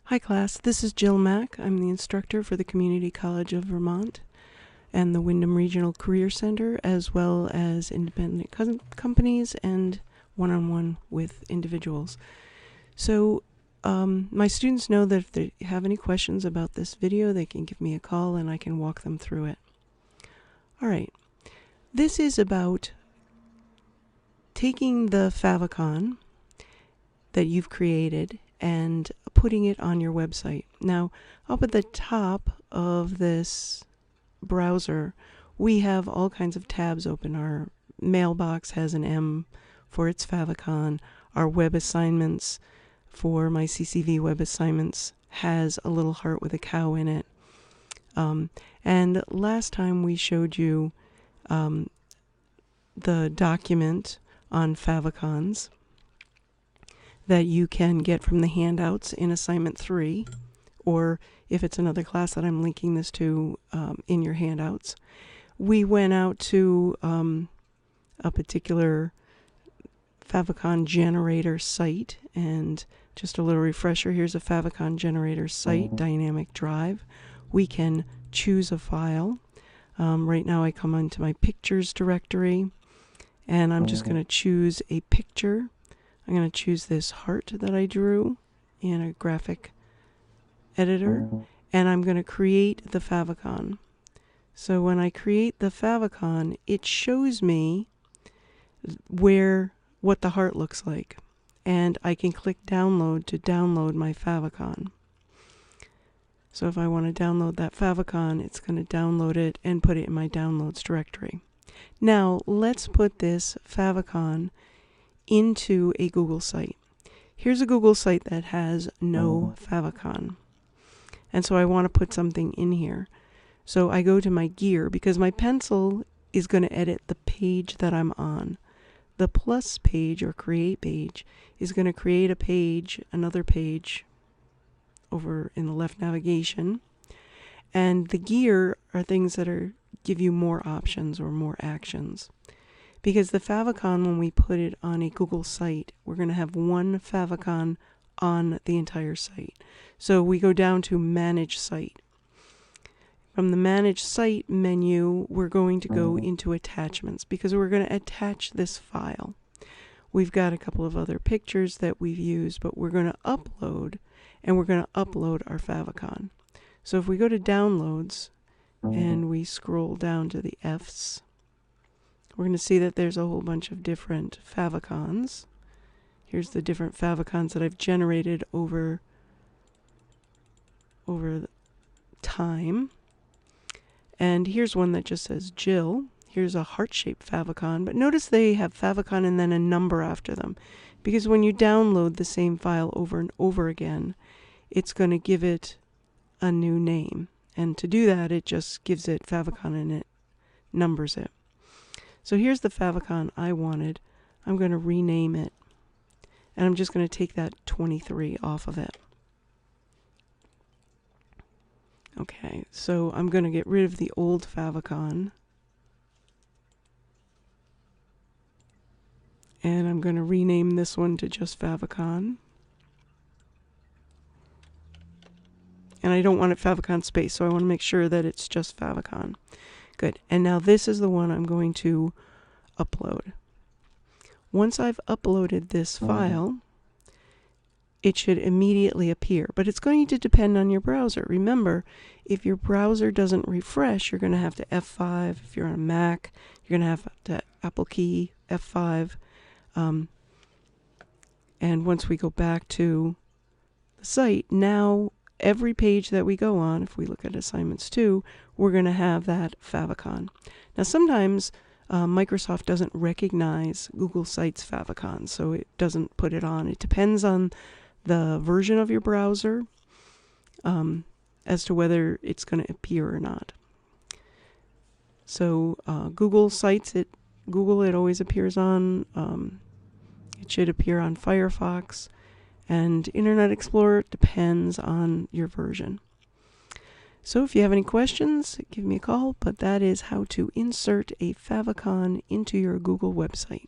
Hi class, this is JilMac. I'm the instructor for the Community College of Vermont and the Windham Regional Career Center, as well as independent companies and one-on-one with individuals. So my students know that if they have any questions about this video, they can give me a call and I can walk them through it. All right, this is about taking the favicon that you've created and putting it on your website. Now, up at the top of this browser, we have all kinds of tabs open. Our mailbox has an M for its favicon. Our web assignments for my CCV web assignments has a little heart with a cow in it. And last time we showed you the document on favicons that you can get from the handouts in assignment 3, or if it's another class that I'm linking this to in your handouts. We went out to a particular favicon generator site, and just a little refresher, here's a favicon generator site, dynamic drive. We can choose a file. Right now I come into my pictures directory, and I'm just going to choose a picture. I'm going to choose this heart that I drew in a graphic editor, and I'm going to create the favicon. So when I create the favicon, it shows me what the heart looks like, and I can click download to download my favicon. So if I want to download that favicon, it's going to download it and put it in my downloads directory. Now let's put this favicon into a Google site. Here's a Google site that has no favicon, and so I want to put something in here. So I go to my gear, because my pencil is going to edit the page that I'm on. The plus page or create page is going to create a page, another page over in the left navigation, and the gear are things that give you more options or more actions. Because the favicon, when we put it on a Google site, we're going to have one favicon on the entire site. So we go down to Manage Site. From the Manage Site menu, we're going to go into Attachments, because we're going to attach this file. We've got a couple of other pictures that we've used, but we're going to upload, and we're going to upload our favicon. So if we go to Downloads, and we scroll down to the F's, we're going to see that there's a whole bunch of different favicons. Here's the different favicons that I've generated over time. And here's one that just says Jill. Here's a heart-shaped favicon, but notice they have favicon and then a number after them, because when you download the same file over and over again, it's going to give it a new name. And to do that, it just gives it favicon and it numbers it. So here's the favicon I wanted. I'm going to rename it, and I'm just going to take that 23 off of it. Okay, so I'm going to get rid of the old favicon, and I'm going to rename this one to just favicon. And I don't want it favicon space, so I want to make sure that it's just favicon. Good. And now this is the one I'm going to upload. Once I've uploaded this file, it should immediately appear, but it's going to depend on your browser. Remember, if your browser doesn't refresh, you're going to have to F5. If you're on a Mac, you're going to have to Apple key F5. And once we go back to the site, now every page that we go on, if we look at assignments 2, we're going to have that favicon. Now sometimes Microsoft doesn't recognize Google Sites favicon, so it doesn't put it on. It depends on the version of your browser as to whether it's going to appear or not. So Google Sites, it always appears on. It should appear on Firefox. And Internet Explorer depends on your version. So if you have any questions, give me a call, but that is how to insert a favicon into your Google website.